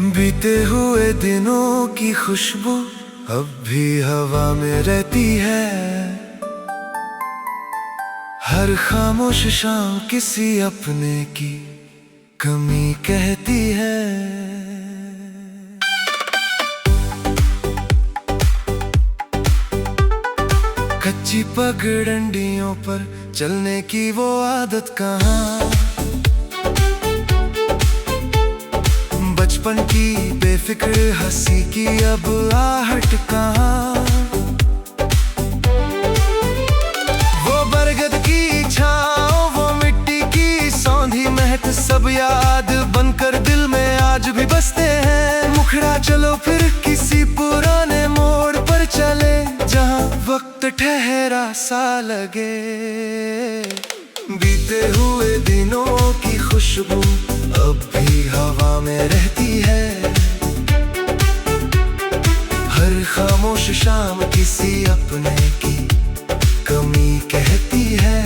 बीते हुए दिनों की खुशबू अब भी हवा में रहती है। हर खामोश शाम किसी अपने की कमी कहती है। कच्ची पगडंडियों पर चलने की वो आदत कहाँ, बचपन की बेफिक्र हंसी की अब आहट कहाँ। वो बरगद की छाँव, वो मिट्टी की सौंधी महक, सब याद बनकर दिल में आज भी बसते हैं। मुखड़ा चलो फिर किसी पुराने मोड़ पर चले, जहाँ वक्त ठहरा सा लगे। बीते हुए दिनों की खुशबू अब भी हवा में रहती है। हर खामोश शाम किसी अपने की कमी कहती है।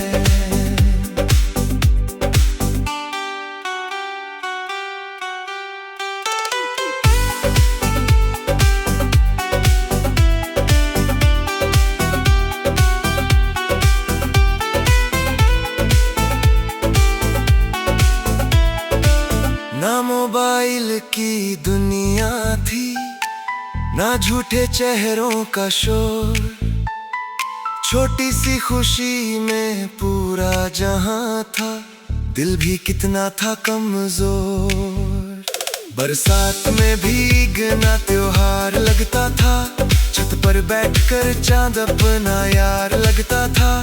ना मोबाइल की दुनिया थी, ना झूठे चेहरों का शोर। छोटी सी खुशी में पूरा जहां था, दिल भी कितना था कमजोर। बरसात में भीगना त्योहार लगता था, छत पर बैठकर चांद अपना यार लगता था।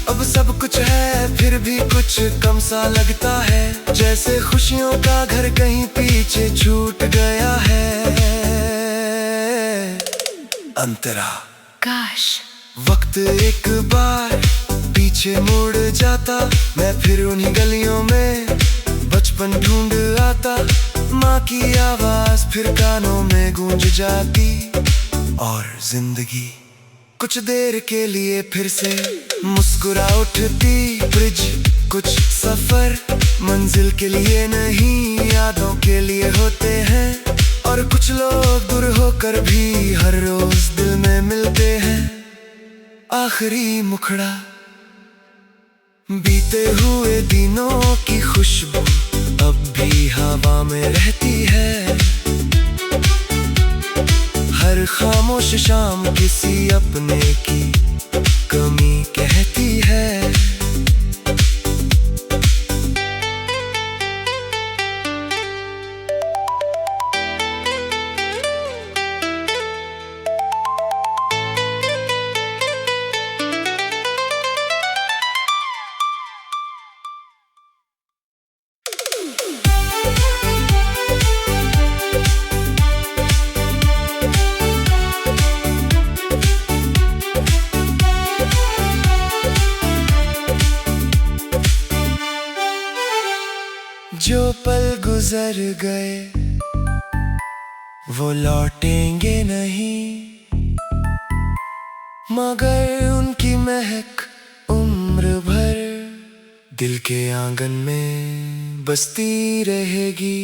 अब सब कुछ है फिर भी कुछ कम सा लगता है, जैसे खुशियों का घर कहीं पीछे छूट गया है। अंतरा काश वक्त एक बार पीछे मुड़ जाता, मैं फिर उन्हीं गलियों में बचपन ढूंढ आता। माँ की आवाज फिर कानों में गूंज जाती, और जिंदगी कुछ देर के लिए फिर से मुस्कुरा उठती। ब्रिज कुछ सफर मंजिल के लिए नहीं, यादों के लिए होते हैं। और कुछ लोग दूर होकर भी हर रोज दिल में मिलते हैं। आखिरी मुखड़ा बीते हुए दिनों की खुशबू अब भी हवा में रहती है। हर खामोश शाम किसी अपने की कमी कहती है। जो पल गुजर गए वो लौटेंगे नहीं, मगर उनकी महक उम्र भर दिल के आंगन में बसती रहेगी।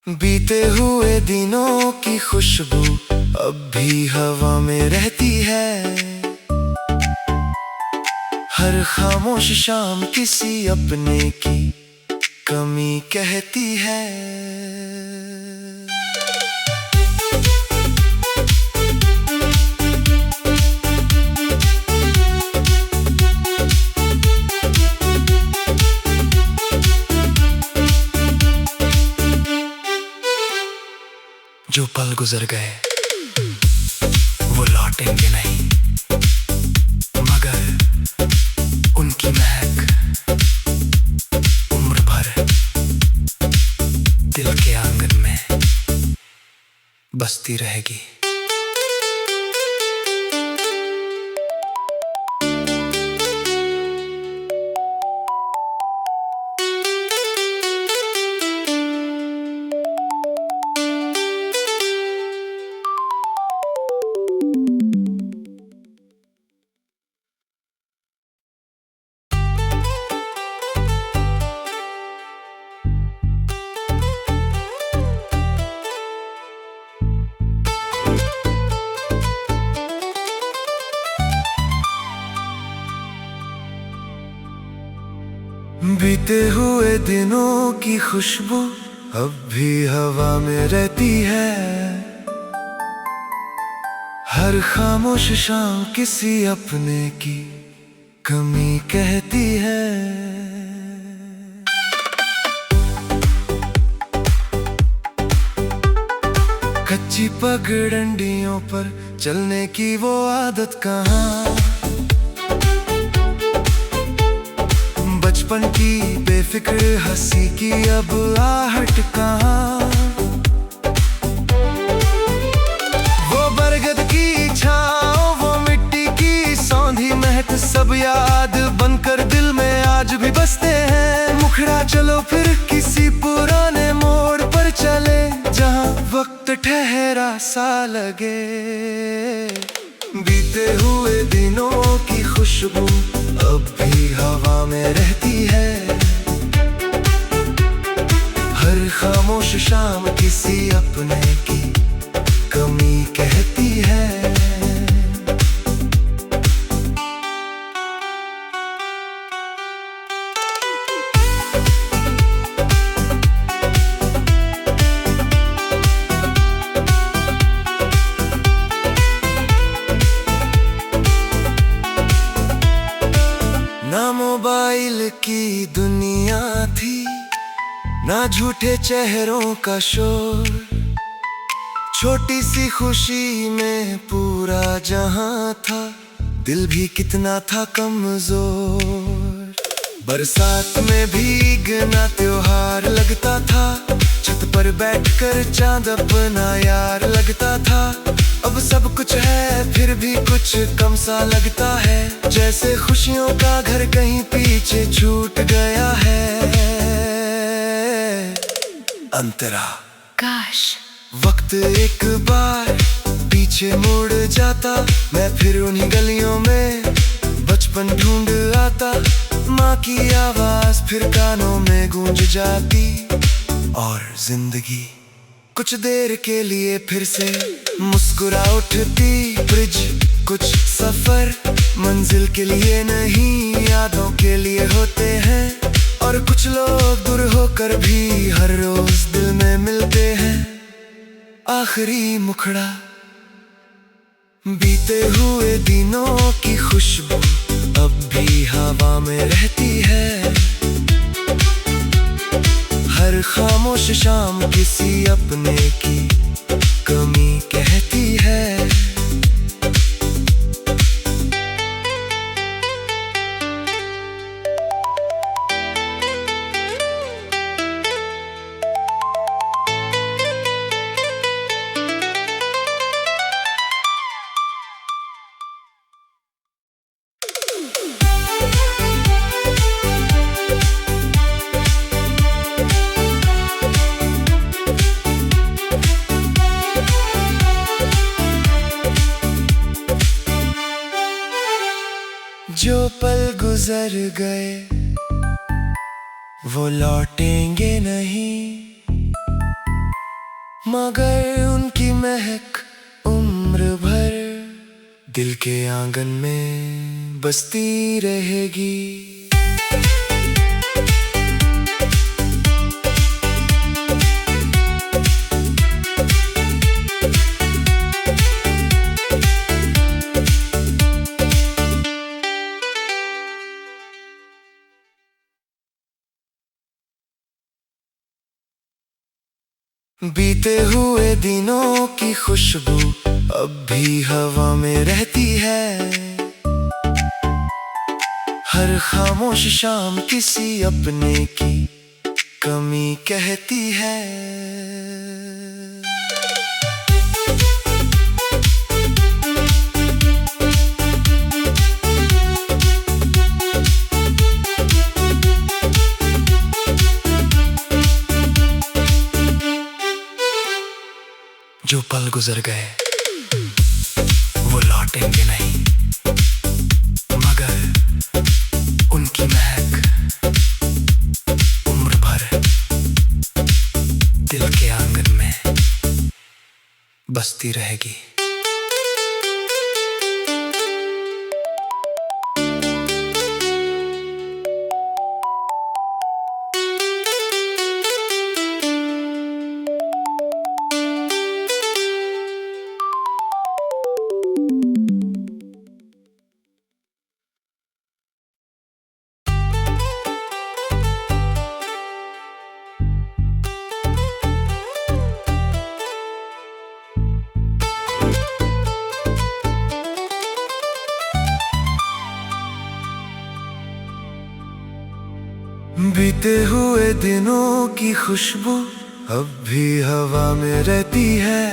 बीते हुए दिनों की खुशबू अब भी हवा में रहती है। हर खामोश शाम किसी अपने की कमी कहती है। जो पल गुजर गए वो लौटेंगे नहीं, मगर उनकी महक उम्र भर दिल के आंगन में बसती रहेगी। बीते हुए दिनों की खुशबू अब भी हवा में रहती है। हर खामोश शाम किसी अपने की कमी कहती है। कच्ची पगडंडियों पर चलने की वो आदत कहाँ, बचपन की बेफिक्र हंसी की अब आहट कहाँ। वो बरगद की छाँव, वो मिट्टी की सौंधी महक, सब याद बनकर दिल में आज भी बसते हैं। मुखड़ा चलो फिर किसी पुराने मोड़ पर चले, जहाँ वक्त ठहरा सा लगे। बीते हुए दिनों की खुशबू अब भी हवा में रहती है। हर खामोश शाम किसी अपने की कमी कहती है। ना मोबाइल की दुनिया थी, ना झूठे चेहरों का शोर, छोटी सी खुशी में पूरा जहां था, दिल भी कितना था कमजोर। बरसात में भीगना त्योहार लगता था, छत पर बैठकर चांद अपना यार लगता था। अब सब कुछ है फिर भी कुछ कम सा लगता है, जैसे खुशियों का घर कहीं पीछे छूट गया है। अंतरा काश वक्त एक बार पीछे मुड़ जाता, मैं फिर उन्हीं गलियों में बचपन ढूंढ आता। माँ की आवाज फिर कानों में गूंज जाती, और जिंदगी कुछ देर के लिए फिर से मुस्कुरा उठती। ब्रिज कुछ सफर मंजिल के लिए नहीं, यादों के लिए होते हैं, और कुछ लोग दूर होकर भी हर रोज दिल में मिलते हैं। आखिरी मुखड़ा बीते हुए दिनों की खुशबू अब भी हवा में रहती है। हर खामोश शाम किसी अपने की कमी कहती है। जो पल गुजर गए वो लौटेंगे नहीं, मगर उनकी महक उम्र भर दिल के आंगन में बसती रहेगी। बीते हुए दिनों की खुशबू अब भी हवा में रहती है। हर खामोश शाम किसी अपने की कमी कहती है। जो पल गुजर गए वो लौटेंगे नहीं, मगर उनकी महक उम्र भर दिल के आंगन में बसती रहेगी। बीते हुए दिनों की खुशबू अब भी हवा में रहती है।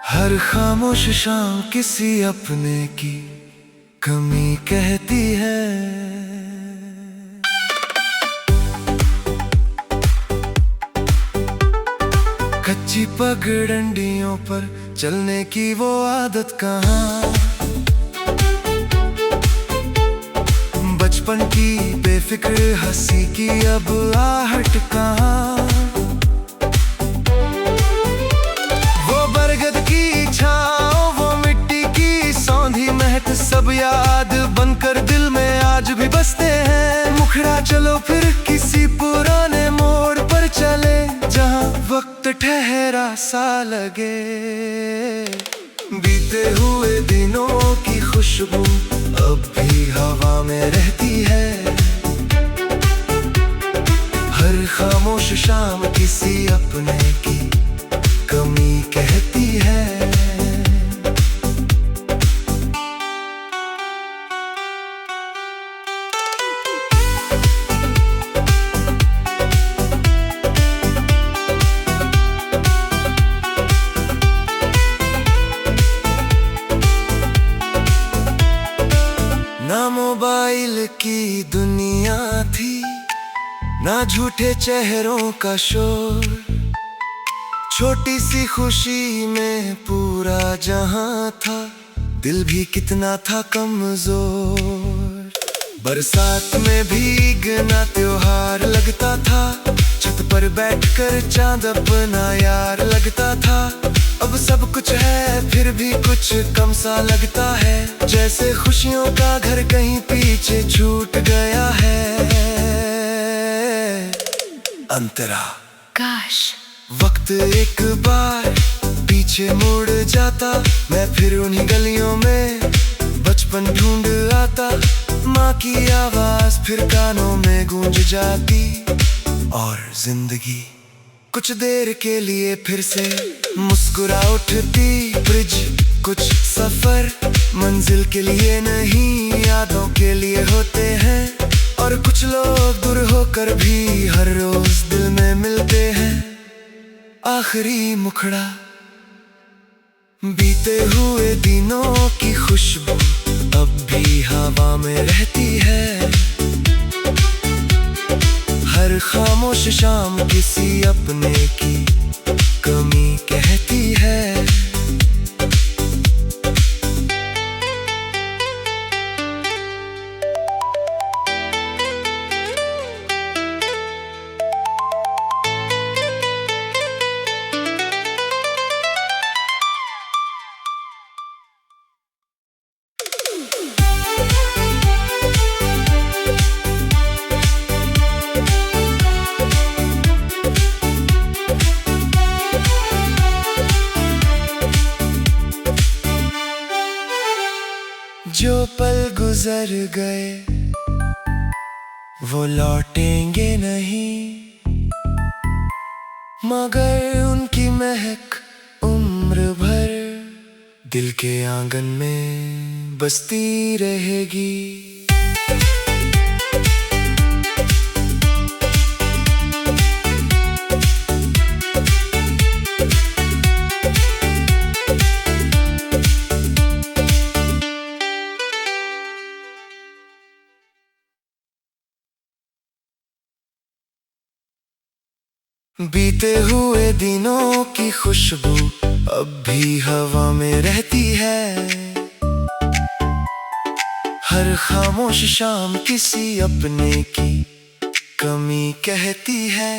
हर खामोश शाम किसी अपने की कमी कहती है। कच्ची पगडंडियों पर चलने की वो आदत कहाँ, बचपन की बेफिक्र हंसी की अब आहट कहाँ। वो बरगद की छाँव, वो मिट्टी की सौंधी महक, सब याद बनकर दिल में आज भी बसते हैं। मुखड़ा चलो फिर किसी पुराने मोड़ पर चले, जहाँ वक्त ठहरा सा लगे। बीते हुए दिनों की खुशबू अब भी हवा में रहती है। हर खामोश शाम किसी अपने की कमी कहती है। ना मोबाइल की दुनिया थी, ना झूठे चेहरों का शोर। छोटी सी खुशी में पूरा जहां था, दिल भी कितना था कमजोर। बरसात में भीगना त्योहार लगता था, छत पर बैठकर चांद अपना यार लगता था। अब सब कुछ है फिर भी कुछ कम सा लगता है, जैसे खुशियों का घर कहीं पीछे छूट गया है। अंतरा काश वक्त एक बार पीछे मुड़ जाता, मैं फिर उन्हीं गलियों में बचपन ढूंढ आता। माँ की आवाज फिर कानों में गूंज जाती, और जिंदगी कुछ देर के लिए फिर से मुस्कुरा उठती। ब्रिज कुछ सफर मंजिल के लिए नहीं, यादों के लिए होते हैं। और कुछ लोग दूर होकर भी हर रोज दिल में मिलते हैं। आखिरी मुखड़ा बीते हुए दिनों की खुशबू अब भी हवा में रहती है। हर खामोश शाम किसी अपने की कमी कहती है। जो पल गुजर गए वो लौटेंगे नहीं, मगर उनकी महक उम्र भर दिल के आंगन में बसती रहेगी। बीते हुए दिनों की खुशबू अब भी हवा में रहती है। हर खामोश शाम किसी अपने की कमी कहती है।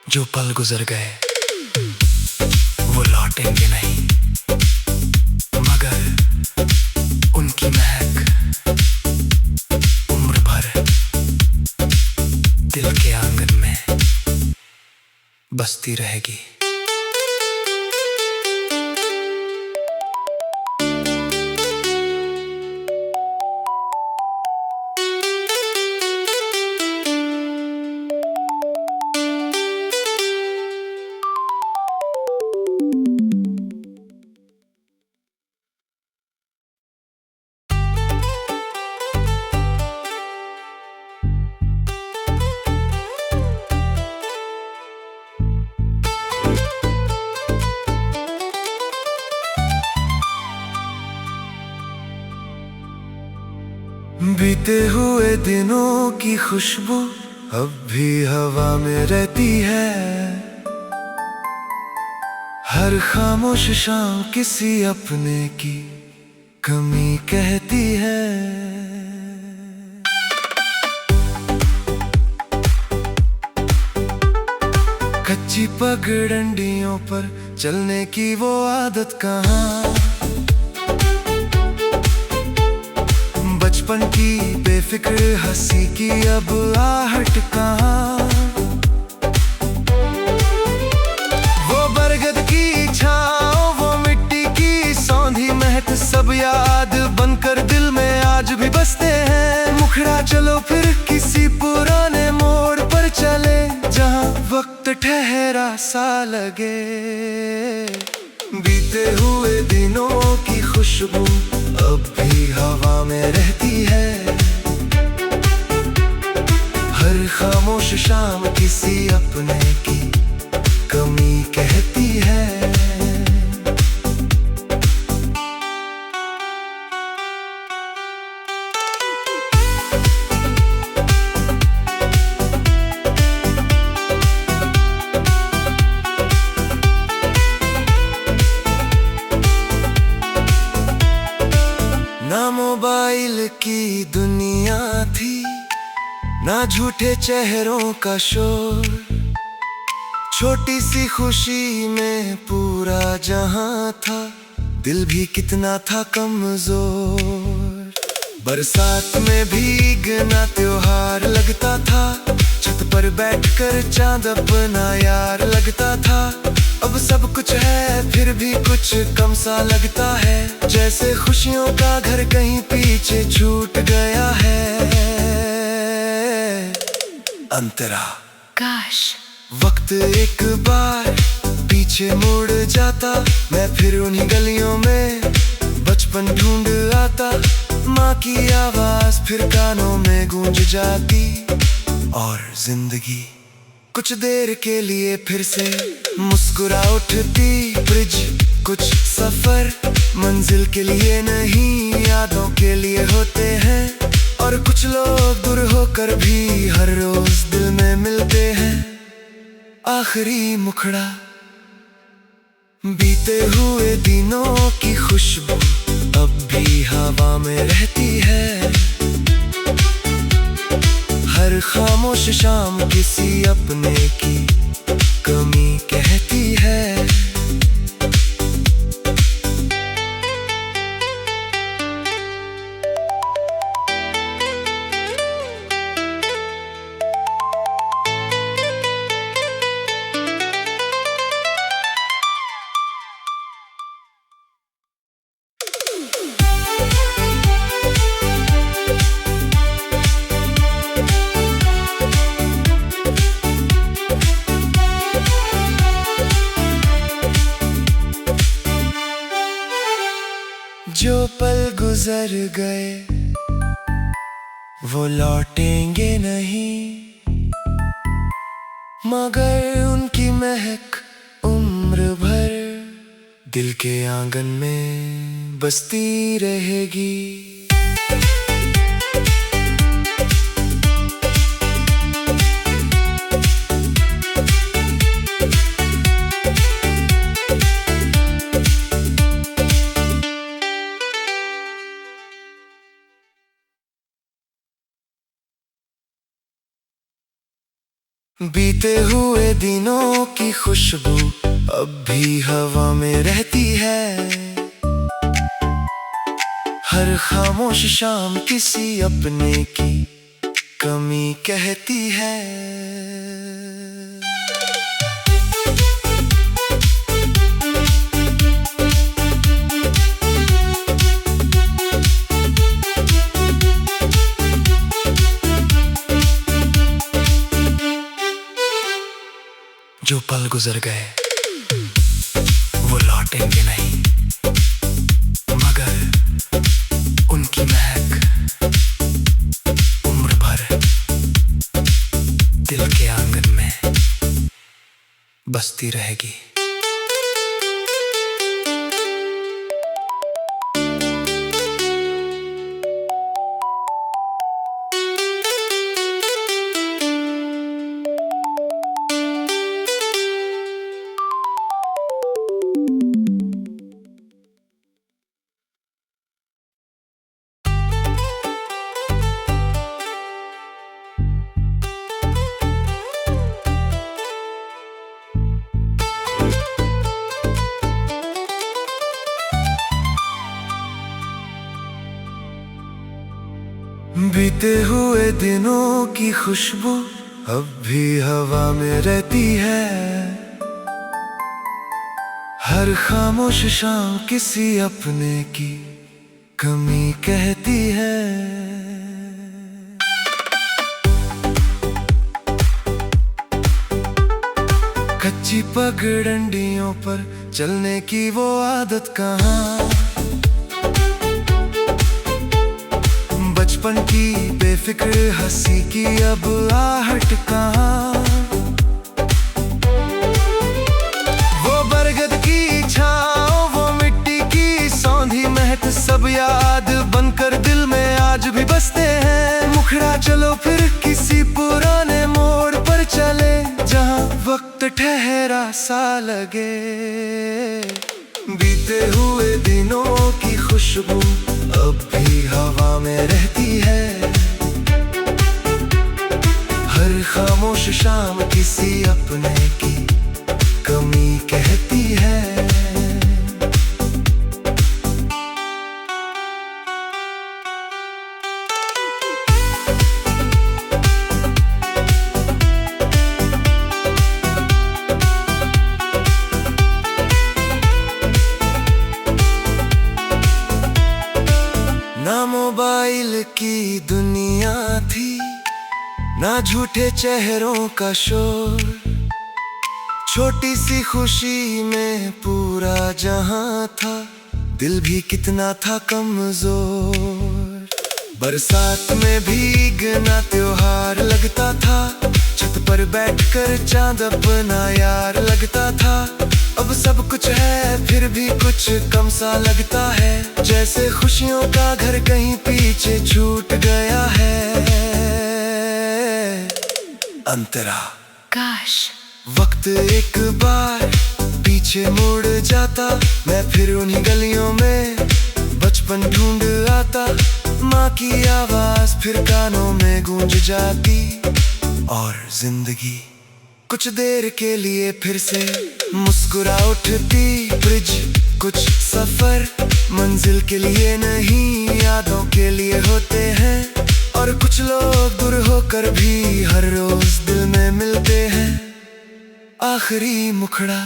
जो पल गुजर गए वो लौटेंगे नहीं, मगर उनकी महक उम्र भर दिल के आंगन में बसती रहेगी। बीते हुए दिनों की खुशबू अब भी हवा में रहती है। हर खामोश शाम किसी अपने की कमी कहती है। कच्ची पगडंडियों पर चलने की वो आदत कहाँ, बचपन की बेफिक्र हंसी की अब आहट कहाँ। वो बरगद की छाँव, वो मिट्टी की सौंधी महक, सब याद बनकर दिल में आज भी बसते हैं। मुखड़ा चलो फिर किसी पुराने मोड़ पर चले, जहाँ वक्त ठहरा सा लगे। बीते हुए दिनों की खुशबू अब भी हवा में रहती है। हर खामोश शाम किसी अपने की कमी कहती है। ना मोबाइल की दुनिया थी, ना झूठे चेहरों का शोर, छोटी सी खुशी में पूरा जहां था, दिल भी कितना था कमजोर। बरसात में भीगना त्योहार लगता था, छत पर बैठकर चांद अपना यार लगता था। अब सब कुछ है फिर भी कुछ कम सा लगता है, जैसे खुशियों का घर कहीं पीछे छूट गया है। अंतरा काश वक्त एक बार पीछे मुड़ जाता, मैं फिर उन्हीं गलियों में बचपन ढूंढ आता। माँ की आवाज फिर कानों में गूंज जाती, और जिंदगी कुछ देर के लिए फिर से मुस्कुरा उठती। ब्रिज कुछ सफर मंजिल के लिए नहीं, यादों के लिए होते हैं, और कुछ लोग दूर होकर भी हर रोज दिल में मिलते हैं। आखिरी मुखड़ा बीते हुए दिनों की खुशबू अब भी हवा में रहती है। हर खामोश शाम किसी अपने की कमी कहती है। जो पल गुजर गए वो लौटेंगे नहीं, मगर उनकी महक उम्र भर दिल के आंगन में बसती रहेगी। बीते हुए दिनों की खुशबू अब भी हवा में रहती है। हर खामोश शाम किसी अपने की कमी कहती है। जो पल गुजर गए वो लौटेंगे नहीं, मगर उनकी महक उम्र भर दिल के आंगन में बसती रहेगी। बीते हुए दिनों की खुशबू अब भी हवा में रहती है। हर खामोश शाम किसी अपने की कमी कहती है। कच्ची पगडंडियों पर चलने की वो आदत कहाँ, बचपन की बेफिक्र हंसी की अब आहट कहाँ। वो बरगद की छाँव, वो मिट्टी की सौंधी महक, सब याद बनकर दिल में आज भी बसते हैं। मुखड़ा चलो फिर किसी पुराने मोड़ पर चले, जहाँ वक्त ठहरा सा लगे। बीते हुए दिनों की खुशबू अब भी हवा में रहती है। हर खामोश शाम किसी अपने की कमी कहती है। ना मोबाइल की दुनिया थी, ना झूठे चेहरों का शोर। छोटी सी खुशी में पूरा जहां था, दिल भी कितना था कमजोर। बरसात में भीगना त्योहार लगता था, छत पर बैठकर चांद अपना यार लगता था। अब सब कुछ है फिर भी कुछ कम सा लगता है, जैसे खुशियों का घर कहीं पीछे छूट गया है। अंतरा काश वक्त एक बार पीछे मुड़ जाता, मैं फिर उन्हीं गलियों में बचपन ढूंढ आता। माँ की आवाज फिर कानों में गूंज जाती, और जिंदगी कुछ देर के लिए फिर से मुस्कुरा उठती। ब्रिज कुछ सफर मंजिल के लिए नहीं, यादों के लिए होते हैं। और कुछ लोग दूर होकर भी हर रोज दिल में मिलते हैं। आखिरी मुखड़ा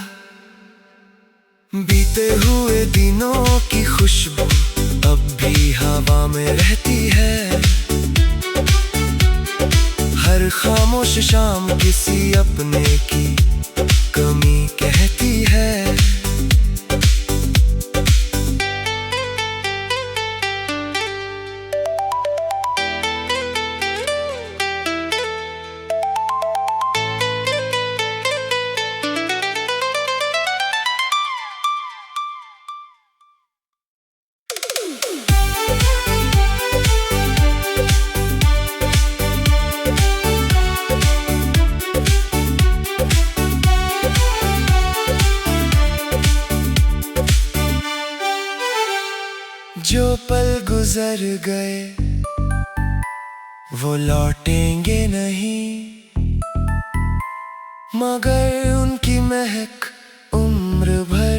बीते हुए दिनों की खुशबू अब भी हवा में रहती है। हर खामोश शाम किसी अपने की कमी कहती है। जो पल गुजर गए वो लौटेंगे नहीं, मगर उनकी महक उम्र भर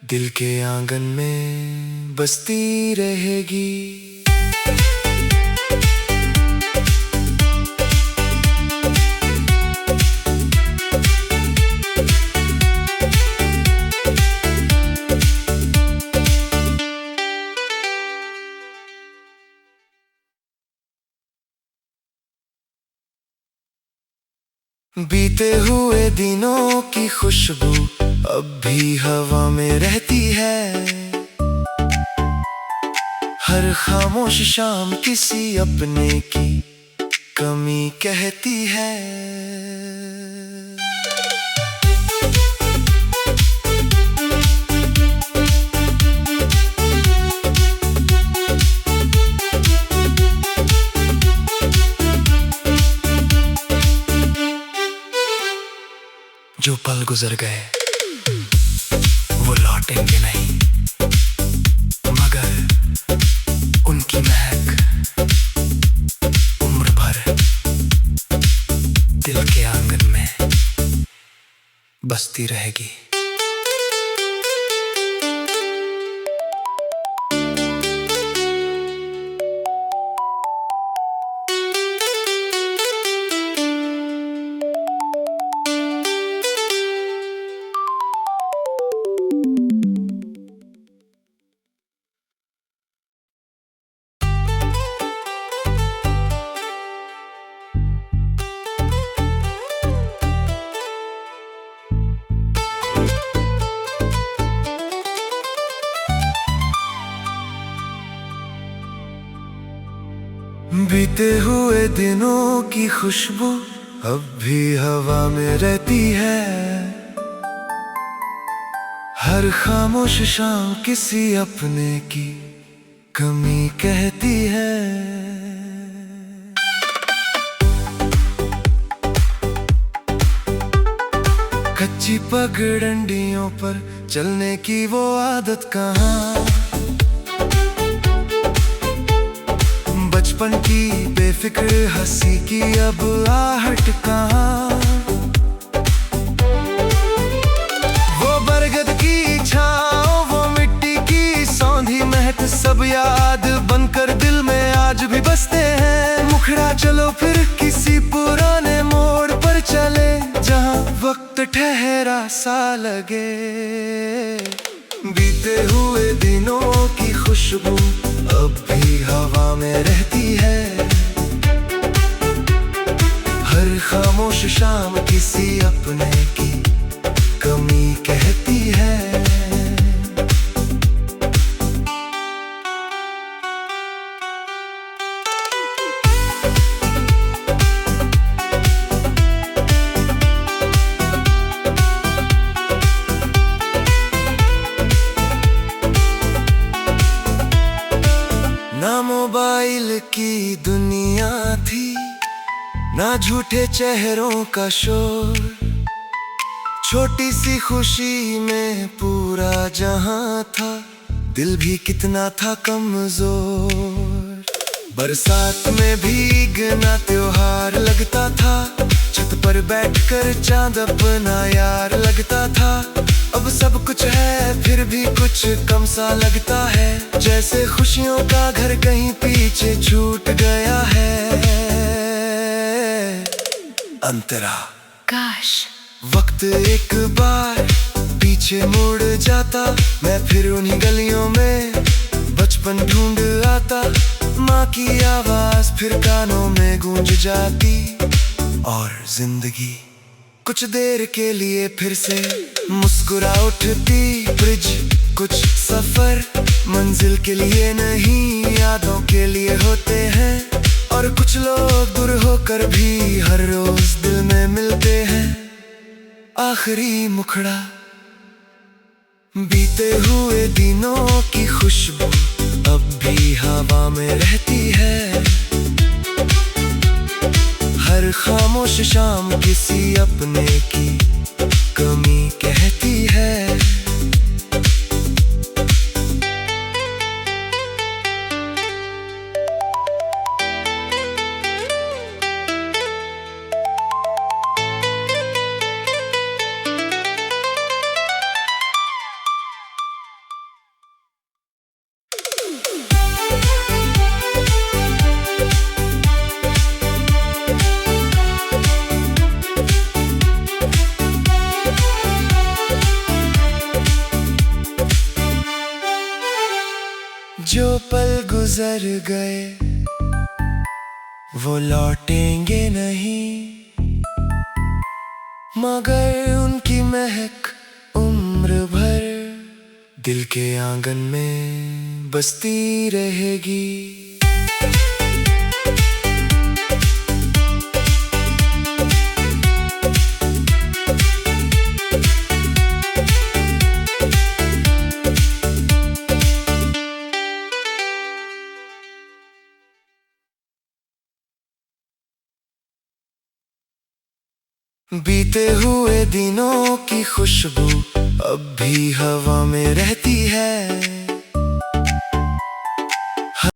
दिल के आंगन में बसती रहेगी। बीते हुए दिनों की खुशबू अब भी हवा में रहती है। हर खामोश शाम किसी अपने की कमी कहती है। जो पल गुजर गए वो लौटेंगे नहीं, मगर उनकी महक उम्र भर दिल के आंगन में बसती रहेगी। बीते हुए दिनों की खुशबू अब भी हवा में रहती है। हर खामोश शाम किसी अपने की कमी कहती है। कच्ची पगडंडियों पर चलने की वो आदत कहाँ, बचपन की बेफिक्र हंसी की अब आहट कहाँ। वो बरगद की छाँव, वो मिट्टी की सौंधी महक, सब याद बनकर दिल में आज भी बसते हैं। मुखड़ा चलो फिर किसी पुराने मोड़ पर चले, जहाँ वक्त ठहरा सा लगे। बीते हुए दिनों की खुशबू अब भी हवा में रहती है। हर खामोश शाम किसी अपने की कमी कहती है। ना मोबाइल की दुनिया थी, ना झूठे चेहरों का शोर। छोटी सी खुशी में पूरा जहां था, दिल भी कितना था कमजोर। बरसात में भीगना त्योहार लगता था, छत पर बैठकर चांद अपना यार लगता था। अब सब कुछ है फिर भी कुछ कम सा लगता है, जैसे खुशियों का घर कहीं पीछे छूट गया है। अंतरा काश वक्त एक बार पीछे मुड़ जाता, मैं फिर उन्हीं गलियों में बचपन ढूंढ आता। माँ की आवाज फिर कानों में गूंज जाती, और जिंदगी कुछ देर के लिए फिर से मुस्कुरा उठती। ब्रिज कुछ सफर मंजिल के लिए नहीं, यादों के लिए होते हैं। और कुछ लोग दूर होकर भी हर रोज दिल में मिलते हैं। आखिरी मुखड़ा बीते हुए दिनों की खुशबू अब भी हवा में रहती है। हर खामोश शाम किसी अपने की कमी कहती है। जो पल गुजर गए वो लौटेंगे नहीं, मगर उनकी महक उम्र भर दिल के आंगन में बसती रहेगी। बीते हुए दिनों की खुशबू अब भी हवा में रहती है।